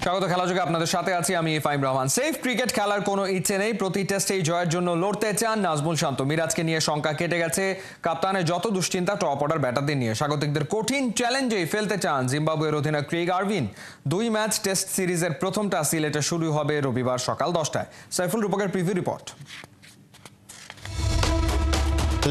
স্বাগত খেলাযোগে আপনাদের সাথে আছি আমি ফাইম রহমান। সেফ ক্রিকেট খেলার কোনো ইচ্ছে নেই, প্রতি টেস্টেই জয়ের জন্য লড়তে চান নাজমুল শান্ত। মিরাজকে নিয়ে শঙ্কা কেটে গেছে, কাপ্তানের যত দুশ্চিন্তা টপ অর্ডার ব্যাটারদের নিয়ে। স্বাগতিকদের কঠিন চ্যালেঞ্জেই ফেলতে চান জিম্বাবুয়ের অধিনায়ক ক্রেইগ আরভিন। 2 ম্যাচ টেস্ট সিরিজের প্রথমটা সিলেটে শুরু হবে রবিবার সকাল 10টায়। সাইফুল রূপকের প্রিভিউ রিপোর্ট।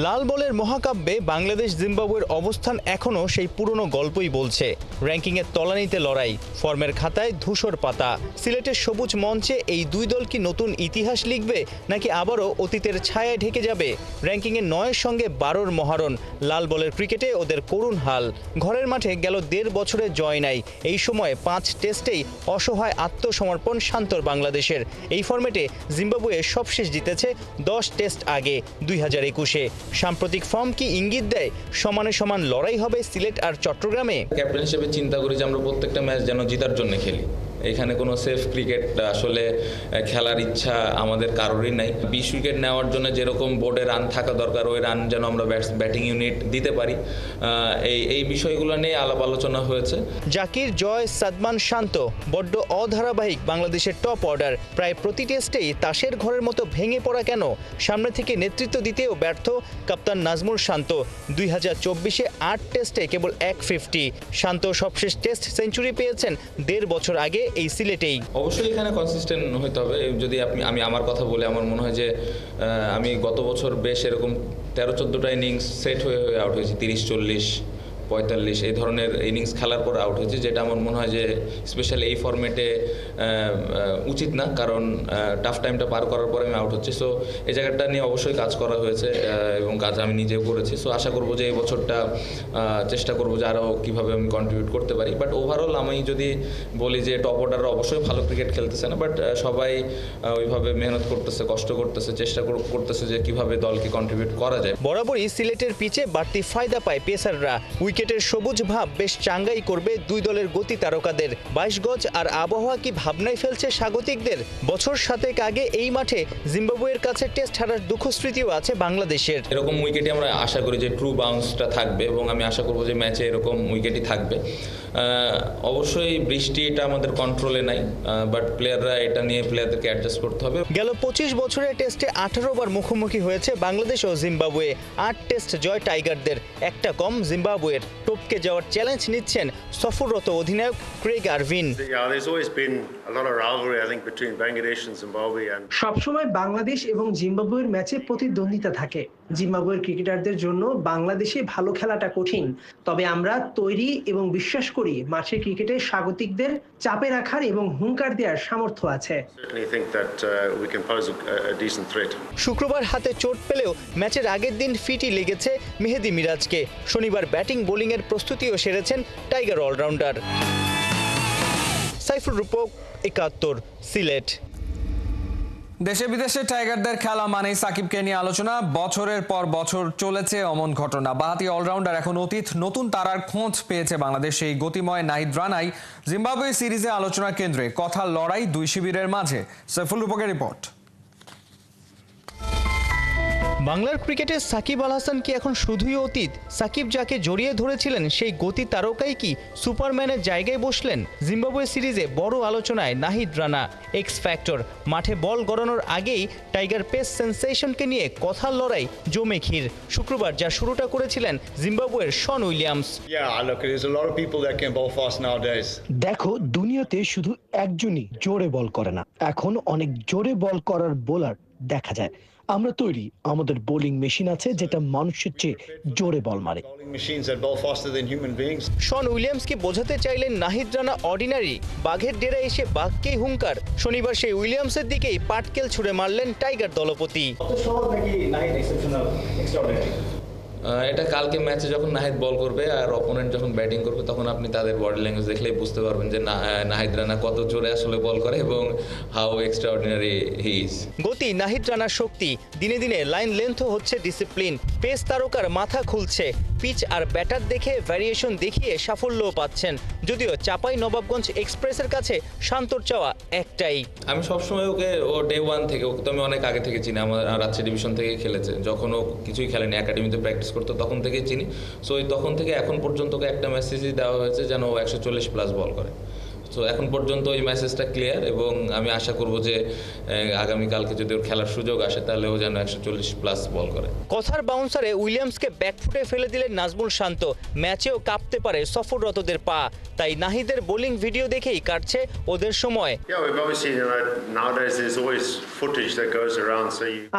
লাল বলের মহাকাব্যে বাংলাদেশ জিম্বাবুয়ের অবস্থান এখনও সেই পুরনো গল্পই বলছে। র্যাঙ্কিংয়ের তলানিতে লড়াই, ফর্মের খাতায় ধূসর পাতা। সিলেটের সবুজ মঞ্চে এই দুই দল কি নতুন ইতিহাস লিখবে, নাকি আবারও অতীতের ছায়ায় ঢেকে যাবে? র্যাঙ্কিংয়ে 9-এর সঙ্গে 12-র মহারণ। লাল বলের ক্রিকেটে ওদের করুণ হাল। ঘরের মাঠে গেল 1.5 বছরে জয় নাই। এই সময় 5 টেস্টেই অসহায় আত্মসমর্পণ শান্তর বাংলাদেশের। এই ফর্মেটে জিম্বাবুয়ে সবশেষ জিতেছে 10 টেস্ট আগে 2021-এ। সাম্প্রতিক ফর্ম কি ইঙ্গিত দেয় সমানে সমান লড়াই হবে সিলেট আর চট্টগ্রামে? ক্যাপ্টেন হিসেবে চিন্তা করি যে আমরা প্রত্যেকটা ম্যাচ যেন জেতার জন্য খেলি। এখানে কোনো সেফ ক্রিকেট আসলে খেলার ইচ্ছা আমাদের কারোরই নাই। 20 উইকেট নেওয়ার জন্য যেরকম বোর্ডে রান থাকা দরকার, ওই রান যেন আমরা ব্যাটিং ইউনিট দিতে পারি, এই বিষয়গুলো নিয়ে আলাপ আলোচনা হয়েছে। জাকির, জয়, সাদমান, শান্ত বড্ড অধারাবাহিক বাংলাদেশের টপ অর্ডার। প্রায় প্রতি টেস্টেই তাসের ঘরের মতো ভেঙে পড়া কেন? সামনে থেকে নেতৃত্ব দিতেও ব্যর্থ কাপ্তান নাজমুল শান্ত। 2024-এ 8 টেস্টে কেবল 150। শান্ত সবশেষ টেস্ট সেঞ্চুরি পেয়েছেন 1.5 বছর আগে এই সিলেটেই। অবশ্যই এখানে কনসিস্টেন্ট হতে হবে। যদি আমি আমার কথা বলে আমার মনে হয় যে আমি গত বছর বেশ এরকম 13-14টা ইনিংস সেট হয়ে আউট হয়েছি, 30-40, 45 এই ধরনের ইনিংস খেলার পর আউট হয়েছে, যেটা আমার মনে হয় যে স্পেশালি এই ফরম্যাটে উচিত না, কারণ টাফ টাইমটা পার করার পরে আমি আউট হচ্ছে। সো এই জায়গাটা নিয়ে অবশ্যই কাজ করা হয়েছে এবং কাজ আমি নিজেও করেছি। সো আশা করবো যে এই বছরটা চেষ্টা করবো যে আরও কীভাবে আমি কন্ট্রিবিউট করতে পারি। বাট ওভারঅল আমি যদি বলি যে টপ অর্ডাররা অবশ্যই ভালো ক্রিকেট খেলতেছে না, বাট সবাই ওইভাবে মেহনত করতেছে, কষ্ট করতেছে, চেষ্টা করতেছে যে কীভাবে দলকে কন্ট্রিবিউট করা যায়। বরাবরই সিলেটের পিচে বাড়তি ফায়দা পায় পেসাররা। উইকেটের সবুজ ভাব বেশ চাঙ্গাই করবে দুই দলের গতি তারকাদের। 22 গজ আর আবহাওয়া কি ভাবনায় ফেলছে স্বাগতিকদের? বছর 7 আগে এই মাঠে জিম্বাবুয়ের কাছে টেস্ট হারার দুঃখ স্মৃতিও আছে বাংলাদেশের। এরকম উইকেটে আমরা আশা করি যে ট্রু বাউন্সটা থাকবে এবং আমি আশা করবো যে ম্যাচে এরকম উইকেটই থাকবে। অবশ্যই বৃষ্টিটা আমাদের কন্ট্রোলে নাই, বাট প্লেয়াররা এটা নিয়ে প্লেয়ারদেরকে অ্যাডজাস্ট করতে হবে। গেল 25 বছরের টেস্টে 18 বার মুখোমুখি হয়েছে বাংলাদেশ ও জিম্বাবুয়ে। 8 টেস্ট জয় টাইগারদের, একটা কম জিম্বাবুয়ের। টপকে যাওয়ার চ্যালেঞ্জ নিচ্ছেন সফররত অধিনায়ক ক্রেইগ আরভিন। সবসময় বাংলাদেশ এবং জিম্বাবুয়ের ম্যাচে প্রতিদ্বন্দ্বিতা থাকে। জিম্বাবুয়ের ক্রিকেটারদের জন্য বাংলাদেশে ভালো খেলাটা কঠিন, তবে আমরা তৈরি এবং বিশ্বাস করি মাঠের ক্রিকেটে স্বাগতিকদের চাপে রাখার এবং হুঙ্কার দেওয়ার সামর্থ্য আছে। শুক্রবার হাতে চোট পেলেও ম্যাচের আগের দিন ফিটই লেগেছে মেহেদী মিরাজকে। শনিবার ব্যাটিং বোলিংয়ের প্রস্তুতিও সেরেছেন টাইগার অলরাউন্ডার। সাইফুল রূপক, 71, সিলেট। দেশে বিদেশে টাইগারদের খেলা মানেই সাকিবকে নিয়ে আলোচনা। বছরের পর বছর চলেছে অমন ঘটনা। বাঁহাতি অলরাউন্ডার এখন অতীত, নতুন তারার খোঁজ পেয়েছে বাংলাদেশ। এই গতিময় নাহিদ রানাই জিম্বাবুয়ে সিরিজে আলোচনার কেন্দ্রে। কথার লড়াই দুই শিবিরের মাঝে। সাইফুল রূপকের রিপোর্ট। বাংলার ক্রিকেটে সাকিব আল হাসান কি এখন শুধুই অতীত? সাকিব যাকে জড়িয়ে ধরেছিলেন সেই গতি তারকাই কি সুপারম্যানের জায়গায় বসলেন? জিম্বাবুয়ে সিরিজে বড় আলোচনায় নাহিদ রানা, এক্স ফ্যাক্টর। মাঠে বল গড়ানোর আগেই টাইগার পেস সেন্সেশনকে নিয়ে কথার লড়াই জমে ক্ষীর। শুক্রবার যা শুরুটা করেছিলেন জিম্বাবুয়ের শন উইলিয়ামস। দেখো, দুনিয়াতে শুধু একজনই জোরে বল করে না, এখন অনেক জোরে বল করার বোলার দেখা যায়। আমরা তৈরি, আমাদের বোলিং মেশিন আছে যেটা মানুষের চেয়ে জোরে বল মারে। শন উইলিয়ামসকে বোঝাতে চাইলেন নাহিদ রানা অর্ডিনারি, বাঘের ডেরা এসে বাঘকেই হুঙ্কার। শনিবার সেই উইলিয়ামসের দিকেই পাটকেল ছুড়ে মারলেন টাইগার দলপতি। এটা কালকে ম্যাচে যখন নাহিদ বল করবে আর অপোনেন্ট যখন ব্যাটিং করবে, তখন আপনি তাদের বডি ল্যাঙ্গুয়েজ দেখলেই বুঝতে পারবেন যে নাহিদ রানা কত জোরে আসলে বল করে এবং হাউ এক্সট্রাঅর্ডিনারি হি ইজ। গতি নাহিদ রানার শক্তি, দিনে দিনে লাইন লেন্থও হচ্ছে ডিসিপ্লিন। পেস তারকার মাথা খুলছে, পিচ আর ব্যাটার দেখে ভ্যারিয়েশন দেখিয়ে সাফল্যও পাচ্ছেন। যদিও চাপাই নবাবগঞ্জ এক্সপ্রেসের কাছে শান্তর চাওয়া একটাই। আমি সবসময় ওকে ডে 1 থেকে, ওকে তো আমি অনেক আগে থেকে চিনি, আমার রাজশাহী ডিভিশন থেকে খেলেছে। যখন ও কিছুই খেলেনি, একাডেমিতে প্র্যাকটিস করতো, তখন থেকেই চিনি। সো তখন থেকে এখন পর্যন্ত ওকে একটা মেসেজই দেওয়া হয়েছে যেন ও 140+ বল করে। সো এখন পর্যন্ত ওই মেসেজটা ক্লিয়ার, এবং আমি আশা করব যে আগামীকালকে যদি ওর খেলার সুযোগ আসে তাহলে ও যেন 140+ বল করে। কথার বাউন্সারে উইলিয়ামসকে ব্যাকফুটে ফেলে দিলেন নাজমুল শান্ত। ম্যাচেও কাঁপতে পারে সফররতদের পা, তাই নাহিদের বোলিং ভিডিও দেখেই কাটছে ওদের সময়।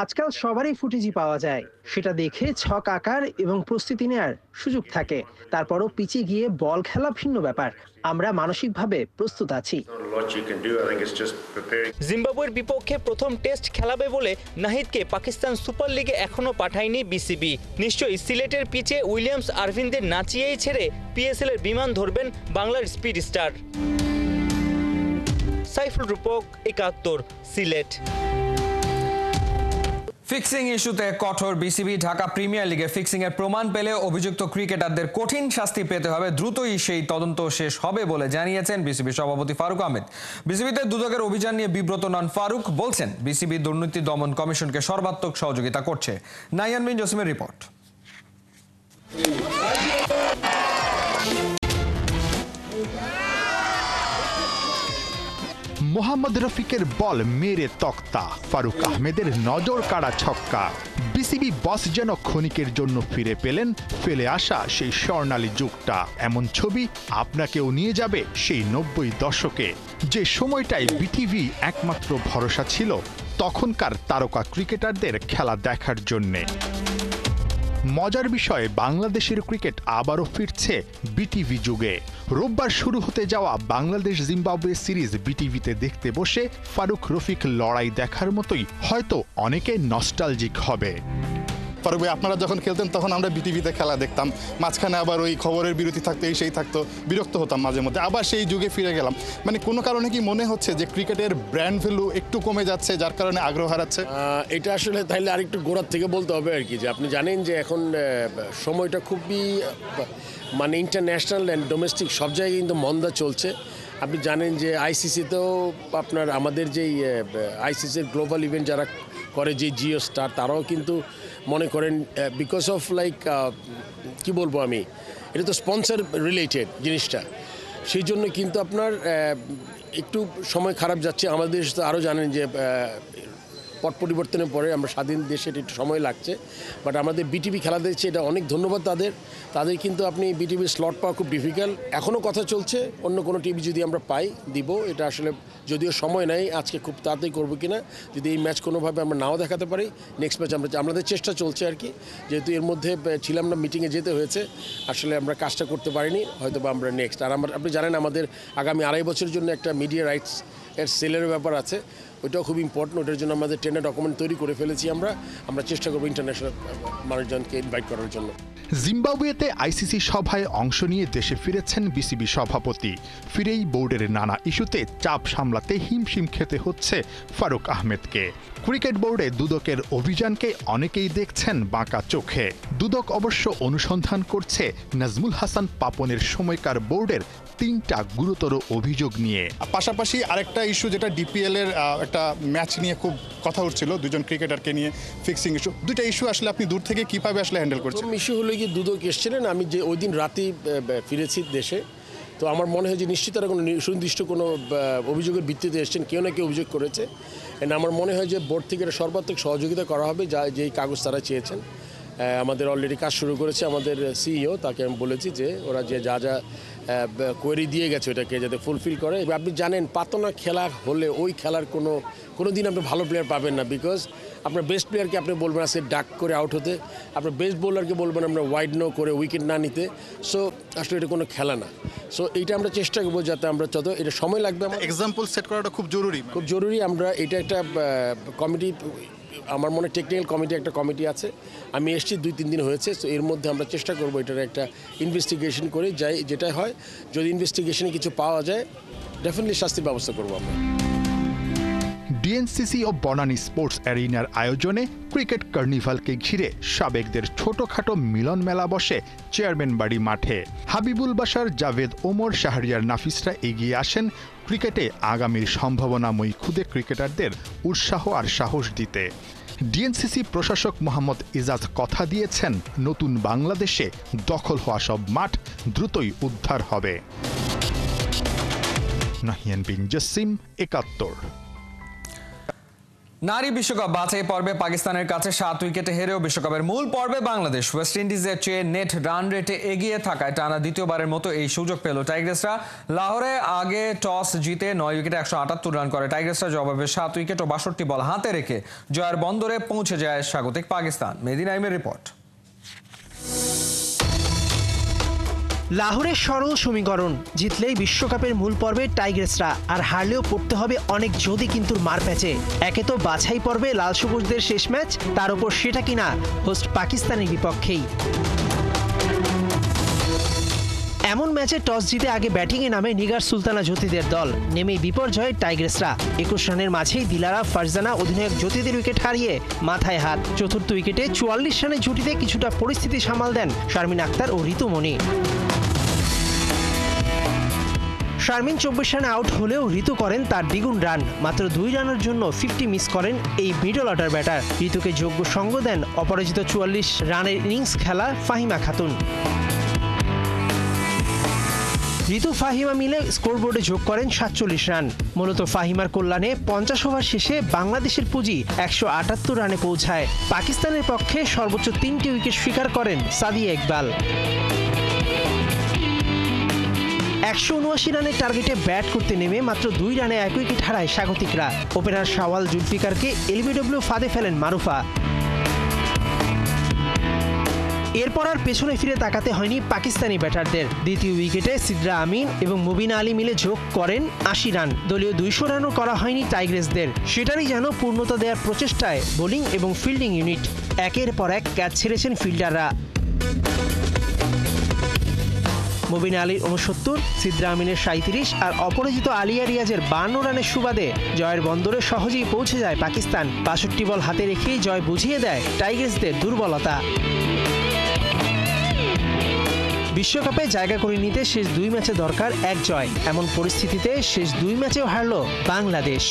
আজকাল সবারই ফুটেজই পাওয়া যায়, সেটা দেখে ছক আকার এবং প্রস্তুতি নেয়ার সুযোগ থাকে। তারপরও পিচে গিয়ে বল খেলা ভিন্ন ব্যাপার। আমরা মানসিকভাবে প্রস্তুত আছি। জিম্বাবুয়ের বিপক্ষে প্রথম টেস্ট খেলাবে বলে নাহিদকে পাকিস্তান সুপার লিগে এখনো পাঠায়নি বিসিবি। নিশ্চয়ই সিলেটের পিচে উইলিয়ামস আরভিনদের নাচিয়েই ছেড়ে পিএসএল এর বিমান ধরবেন বাংলার স্পিড স্টার। সাইফুল রূপক, ৭১, সিলেট। ফিক্সিং ইস্যুতে কঠোর বিসিবি। ঢাকা প্রিমিয়ার লিগে ফিক্সিং এর প্রমাণ পেলে অভিযুক্ত ক্রিকেটারদের কঠিন শাস্তি পেতে হবে। দ্রুতই সেই তদন্ত শেষ হবে বলে জানিয়েছেন বিসিবি সভাপতি ফারুক আহমেদ। বিসিবিতে দুদকের অভিযান নিয়ে বিব্রত নন ফারুক, বলছেন বিসিবি দুর্নীতি দমন কমিশনকে সর্বাত্মক সহযোগিতা করছে। নাইয়ান বিন জসিমের রিপোর্ট। মোহাম্মদ রফিকের বল মেরে তক্তা, ফারুক আহমেদের নজর কাড়া ছক্কা। বিসিবি বস যেন ক্ষণিকের জন্য ফিরে পেলেন ফেলে আসা সেই স্বর্ণালী যুগটা। এমন ছবি আপনাকেও নিয়ে যাবে সেই 90 দশকে, যে সময়টায় বিটিভি একমাত্র ভরসা ছিল তখনকার তারকা ক্রিকেটারদের খেলা দেখার জন্যে। মজার বিষয়, বাংলাদেশের ক্রিকেট আবারও ফিরছে বিটিভি যুগে। রোববার শুরু হতে যাওয়া বাংলাদেশ জিম্বাবুয়ে সিরিজ বিটিভিতে দেখতে বসে ফারুক রফিক লড়াই দেখার মতোই হয়তো অনেকে নস্টালজিক হবে। ফারুক ভাই, আপনারা যখন খেলতেন তখন আমরা বিটিভিতে খেলা দেখতাম, মাঝখানে আবার ওই খবরের বিরতি থাকতো, এই সেই থাকতো, বিরক্ত হতাম মাঝে মধ্যে। আবার সেই যুগে ফিরে গেলাম। মানে কোনো কারণে কি মনে হচ্ছে যে ক্রিকেটের ব্র্যান্ড ভ্যালু একটু কমে যাচ্ছে, যার কারণে আগ্রহ হারাচ্ছে? এটা আসলে তাইলে আরেকটু গোড়ার থেকে বলতে হবে আর কি, যে আপনি জানেন যে এখন সময়টা খুবই মানে ইন্টারন্যাশনাল অ্যান্ড ডোমেস্টিক সব জায়গায় কিন্তু মন্দা চলছে। আপনি জানেন যে আইসিসিতেও আপনার আমাদের যেই আইসিসির গ্লোবাল ইভেন্ট যারা করে, যে জিও স্টার, তারাও কিন্তু মনে করেন বিকজ অফ লাইক কি বলবো আমি, এটা তো স্পন্সর রিলেটেড জিনিসটা, সেই জন্য কিন্তু আপনার একটু সময় খারাপ যাচ্ছে। আমাদের দেশ তো আরও জানেন যে পট পরিবর্তনের পরে আমরা স্বাধীন দেশে একটু সময় লাগছে, বাট আমাদের বিটিভি খেলা দেখছে, এটা অনেক ধন্যবাদ তাদের কিন্তু আপনি বিটিভির স্লট পাওয়া খুব ডিফিকাল্ট। এখনও কথা চলছে, অন্য কোনো টিভি যদি আমরা পাই দিব। এটা আসলে যদিও সময় নাই আজকে খুব তাড়াতাড়ি করবো কিনা, যদি এই ম্যাচ কোনোভাবে আমরা নাও দেখাতে পারি, নেক্সট ম্যাচ আমাদের চেষ্টা চলছে আর কি। যেহেতু এর মধ্যে ছিলাম না, মিটিংয়ে যেতে হয়েছে, আসলে আমরা কাজটা করতে পারিনি, হয়তো বা আমরা নেক্সট। আর আপনি জানেন আমাদের আগামী 2.5 বছরের জন্য একটা মিডিয়া রাইটস এর সেলের ব্যাপার আছে, ওইটাও খুব ইম্পর্টেন্ট। ওটার জন্য আমাদের টেন্ডার ডকুমেন্ট তৈরি করে ফেলেছি। আমরা চেষ্টা করবো ইন্টারন্যাশনাল মানুষজনকে ইনভাইট করার জন্য। জিম্বাবুয়েতে আইসিসি সভায় অংশ নিয়ে দেশে ফিরেছেন বিসিবি সভাপতি। ফিরেই বোর্ডের নানা ইস্যুতে চাপ সামলাতে হিমশিম খেতে হচ্ছে ফারুক আহমেদকে। ক্রিকেট বোর্ডে দুদকের অভিযানকে অনেকেই দেখছেন বাঁকা চোখে। দুদক অবশ্য অনুসন্ধান করছে নাজমুল হাসান পাপনের সময়কার বোর্ডের 3টা গুরুতর অভিযোগ নিয়ে। পাশাপাশি আরেকটা ইস্যু, যেটা ডিপিএল এর একটা ম্যাচ নিয়ে খুব কথা উঠছিল, দুজন ক্রিকেটারকে নিয়ে ফিক্সিং ইস্যু। দুইটা ইস্যু আসলে আপনি দূর থেকে কিভাবে আসলে হ্যান্ডেল করছেন? ইস্যু হলো কি, দুদক এসেছিলেন, আমি যে ওই দিন রাতেই ফিরেছি দেশে, তো আমার মনে হয় যে নিশ্চিত তারা কোনো সুনির্দিষ্ট কোনো অভিযোগের ভিত্তিতে এসেছেন, কেউ না কেউ অভিযোগ করেছে। এন্ড আমার মনে হয় যে বোর্ড থেকে এটা সর্বাত্মক সহযোগিতা করা হবে, যেই কাগজ তারা চেয়েছেন। আমাদের অলরেডি কাজ শুরু করেছে আমাদের সিইও, তাকে আমি বলেছি যে ওরা যে যা কোয়েরি দিয়ে গেছে ওটাকে যাতে ফুলফিল করে। এবার আপনি জানেন, পাতনা খেলা হলে ওই খেলার কোনো দিন আপনি ভালো প্লেয়ার পাবেন না, বিকজ আপনার বেস্ট প্লেয়ারকে আপনি বলবেন আজকে ডাক করে আউট হতে, আপনার বেস্ট বোলারকে বলবেন আমরা ওয়াইড নো করে উইকেট না নিতে। সো আসলে এটা কোনো খেলা না। সো এইটা আমরা চেষ্টা করবো যাতে আমরা এটা সময় লাগবে, এক্সাম্পল সেট করাটা খুব জরুরি। আমরা এটা একটা কমিটি, আমার মনে টেকনিক্যাল কমিটি একটা কমিটি আছে, আমি এসেছি 2-3 দিন হয়েছে। সো এর মধ্যে আমরা চেষ্টা করবো এটার একটা ইনভেস্টিগেশন করে যেটা হয়, যদি ইনভেস্টিগেশনে কিছু পাওয়া যায় ডেফিনেটলি শাস্তির ব্যবস্থা করবো আমরা। ডিএনসিসি ও বনানী স্পোর্টস অ্যারিনার আয়োজনে ক্রিকেট কার্নিভালকে ঘিরে সাবেকদের ছোটখাটো মিলন মেলা বসে চেয়ারম্যান বাড়ি মাঠে। হাবিবুল বাশার, জাভেদ ওমর, শাহরিয়ার নাফিসরা এগিয়ে আসেন ক্রিকেটে আগামীর সম্ভাবনাময়ী খুদে ক্রিকেটারদের উৎসাহ আর সাহস দিতে। ডিএনসিসি প্রশাসক মোহাম্মদ ইজাজ কথা দিয়েছেন, নতুন বাংলাদেশে দখল হওয়া সব মাঠ দ্রুতই উদ্ধার হবে। নাহিয়ান বিন জসিম, ৭১। নারী বিশ্বকাপ বাছাই পর্বে পাকিস্তানের কাছে 7 উইকেটে হেরেও বিশ্বকাপের মূল পর্বে বাংলাদেশ ওয়েস্ট ইন্ডিজের চেয়ে নেট রান রেটে এগিয়ে থাকায় টানা দ্বিতীয়বারের মতো এই সুযোগ পেল টাইগ্রেসরা। লাহোরে আগে টস জিতে 9 উইকেটে 178 রান করে টাইগ্রেসরা। জবাবে 7 উইকেট ও 62 বল হাতে রেখে জয়ের বন্দরে পৌঁছে যায় স্বাগতিক পাকিস্তান। মেহেদী নাইমের রিপোর্ট। লাহোরের সরল সমীকরণ, জিতলেই বিশ্বকাপের মূল পর্বে টাইগ্রেসরা, আর হারলেও পড়তে হবে অনেক যদি কিন্তুর মার প্যাচে। একে তো বাছাই পর্বে লাল সবুজদের শেষ ম্যাচ, তার উপর সেটা কিনা হোস্ট পাকিস্তানের বিপক্ষেই। এমন ম্যাচে টস জিতে আগে ব্যাটিংয়ে নামে নিগার সুলতানা জ্যোতিদের দল। নেমেই বিপর্যয়ে টাইগ্রেসরা। 21 রানের মাঝেই দিলারা ফারজানা অধিনায়ক জ্যোতিদের উইকেট হারিয়ে মাথায় হাত। চতুর্থ উইকেটে 44 রানের জুটিতে কিছুটা পরিস্থিতি সামাল দেন শারমিন আক্তার ও ঋতুমণি। শারমিন 24 রানে আউট হলেও ঋতু করেন তার দ্বিগুণ রান। মাত্র 2 রানের জন্য 50 মিস করেন এই মিডল অর্ডার ব্যাটার। ঋতুকে যোগ্য সঙ্গ দেন অপরাজিত 44 রানের ইনিংস খেলা ফাহিমা খাতুন। ঋতু ফাহিমা মিলে স্কোরবোর্ডে যোগ করেন 47 রান। মূলত ফাহিমার কল্যাণে 50 ওভার শেষে বাংলাদেশের পুঁজি 178 রানে পৌঁছায়। পাকিস্তানের পক্ষে সর্বোচ্চ 3টি উইকেট শিকার করেন সাদিয়া ইকবাল। 179 রানের টার্গেটে ব্যাট করতে নেমে মাত্র 2 রানে 1 উইকেট হারায় স্বাগতিকরা। ওপেনার শাওয়াল জুলফিকারকে এলবিডব্লিউ ফাঁদে ফেলেন মারুফা। এরপর আর পেছনে ফিরে তাকাতে হয়নি পাকিস্তানি ব্যাটারদের। দ্বিতীয় উইকেটে সিদ্রা আমিন এবং মুবিনা আলী মিলে যোগ করেন 80 রান। দলীয় 200 রানও করা হয়নি টাইগ্রেসদের। সেটারই যেন পূর্ণতা দেওয়ার প্রচেষ্টায় বোলিং এবং ফিল্ডিং ইউনিট। একের পর এক ক্যাচ ছেড়েছেন ফিল্ডাররা। মুবিনা আলীর 69, সিদ্রা আমিনের 37 আর অপরাজিত আলিয়া রিয়াজের 52 রানের সুবাদে জয়ের বন্দরে সহজেই পৌঁছে যায় পাকিস্তান। 62 বল হাতে রেখেই জয় বুঝিয়ে দেয় টাইগ্রেসদের দুর্বলতা। বিশ্বকাপে জায়গা করে নিতে শেষ 2 ম্যাচে দরকার 1 জয়। এমন পরিস্থিতিতে শেষ 2 ম্যাচেও হারল বাংলাদেশ।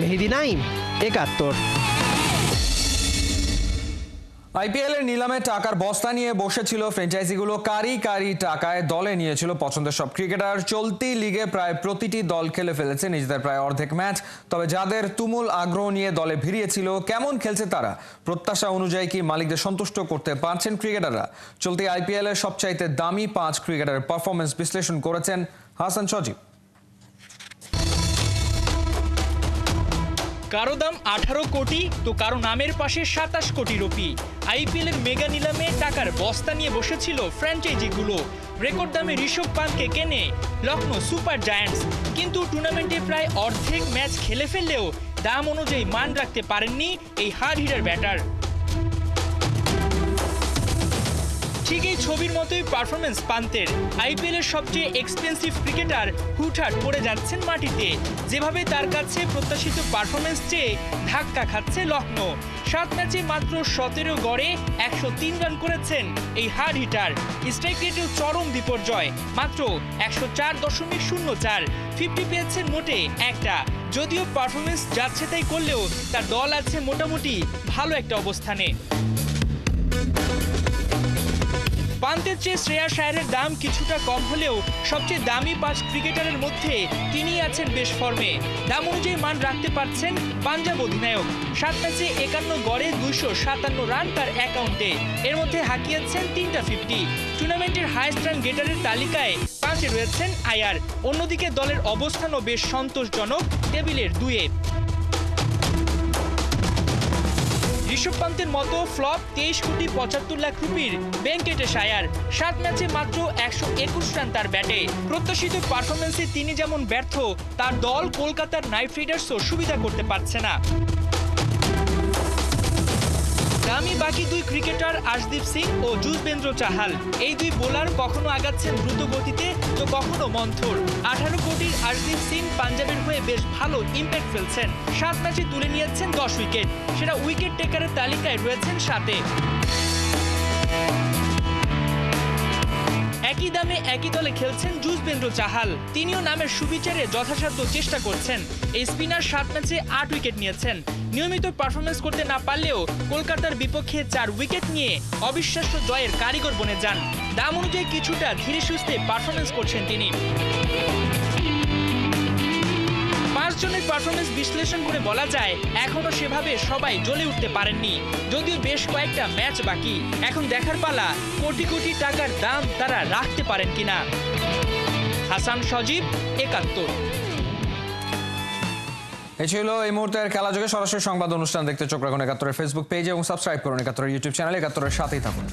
মেহেদী নাইম, ৭১। আইপিএল এর নিলামে টাকার বস্তা নিয়ে বসেছিল ফ্র্যাঞ্চাইজিগুলো। কারি কারি টাকায় দলে নিয়েছিল পছন্দের সব ক্রিকেটার। চলতি লিগে প্রায় প্রতিটি দল খেলে ফেলেছে নিজেদের প্রায় অর্ধেক ম্যাচ। তবে যাদের তুমুল আগ্রহ নিয়ে দলে ভিড়িয়েছিল, কেমন খেলছে তারা? প্রত্যাশা অনুযায়ী কি মালিকদের সন্তুষ্ট করতে পারছেন ক্রিকেটাররা? চলতি আইপিএল এর সবচাইতে দামি 5 ক্রিকেটারের পারফরমেন্স বিশ্লেষণ করেছেন হাসান সজীব। কারো দাম 18 কোটি তো কারো নামের পাশে 27 কোটি রুপি। আইপিএলের মেগা নিলামে টাকার বস্তা নিয়ে বসেছিল ফ্র্যাঞ্চাইজিগুলো। রেকর্ড দামে ঋষভ পান্তকে কেনে লখনৌ সুপার জায়ান্টস। কিন্তু টুর্নামেন্টে প্রায় অর্ধেক ম্যাচ খেলে ফেললেও দাম অনুযায়ী মান রাখতে পারেননি এই হার্ড হিটার ব্যাটার। ঠিক এই ছবির মতোই পারফরমেন্স পান্তের। আইপিএলের সবচেয়ে এক্সপেন্সিভ ক্রিকেটার হুটহাট পড়ে যাচ্ছেন মাটিতে। যেভাবে তার কাছে প্রত্যাশিত পারফরমেন্স চেয়ে ধাক্কা খাচ্ছে লখনৌ। 7 ম্যাচে মাত্র 17 গড়ে 103 রান করেছেন এই হার্ড হিটার। স্ট্রাইক রেটেও চরম বিপর্যয়, মাত্র 104.04। 50 পেয়েছেন মোটে একটা। যদিও পারফরমেন্স যাচ্ছে তাই করলেও তার দল আছে মোটামুটি ভালো একটা অবস্থানে। পান্তের চেয়ে শ্রেয়াস আয়ারের দাম কিছুটা কম হলেও সবচেয়ে দামি 5 ক্রিকেটারের মধ্যে তিনি আছেন বেশ ফর্মে। দাম অনুযায়ী মান রাখতে পারছেন পাঞ্জাব অধিনায়ক। 7 ম্যাচে 51 গড়ে 257 রান তার অ্যাকাউন্টে। এর মধ্যে হাঁকিয়েছেন 3টা 50। টুর্নামেন্টের হাইয়েস্ট রান গেটারের তালিকায় 5-এ রয়েছেন আয়ার। অন্যদিকে দলের অবস্থানও বেশ সন্তোষজনক, টেবিলের 2-এ। ঋষভ পান্তের মতো ফ্লপ 23 কোটি 75 লাখ রুপির ভেঙ্কটেশ আয়ার। 7 ম্যাচে মাত্র 121 রান তার ব্যাটে। প্রত্যাশিত পারফরমেন্সে তিনি যেমন ব্যর্থ, তার দল কলকাতার নাইট রাইডার্সও সুবিধা করতে পারছে না। দামি বাকি 2 ক্রিকেটার আশদীপ সিং ও যুজবেন্দ্র চাহাল। এই 2 বোলার কখনো আগাচ্ছেন দ্রুত গতিতে তো কখনো মন্থর। 18 কোটির আশদীপ সিং পাঞ্জাবের হয়ে বেশ ভালো ইম্প্যাক্ট ফেলছেন। 7 ম্যাচে তুলে নিয়েছেন 10 উইকেট। সেটা উইকেট টেকারের তালিকায় রয়েছেন 7-এ। 1 একই দামে একই দলে খেলছেন যুজবেন্দ্র চাহাল, তিনিও নামের সুবিচারে যথাসাধ্য চেষ্টা করছেন। এই স্পিনার 7 ম্যাচে 8 উইকেট নিয়েছেন। নিয়মিত পারফরমেন্স করতে না পারলেও কলকাতার বিপক্ষে 4 উইকেট নিয়ে অবিশ্বাস্য জয়ের কারিগর বনে যান। দাম অনুযায়ী কিছুটা ধীরে সুস্থে পারফরমেন্স করছেন তিনি। 5 জনের পারফরমেন্স বিশ্লেষণ করে বলা যায় এখনো সেভাবে সবাই জ্বলে উঠতে পারেননি, যদিও বেশ কয়েকটা ম্যাচ বাকি। এখন দেখার পালা কোটি কোটি টাকার দাম তারা রাখতে পারেন কিনা। হাসান সজীব, 71। এই ছিল এই মুহূর্তের খেলা যোগে সরাসরি সংবাদ অনুষ্ঠান দেখতে চোখ রাখুন 71-এর ফেসবুক পেজ এবং সাবস্ক্রাইব করুন 71-এর ইউটিউব চ্যানেল। 71-এর সাথেই থাকুন।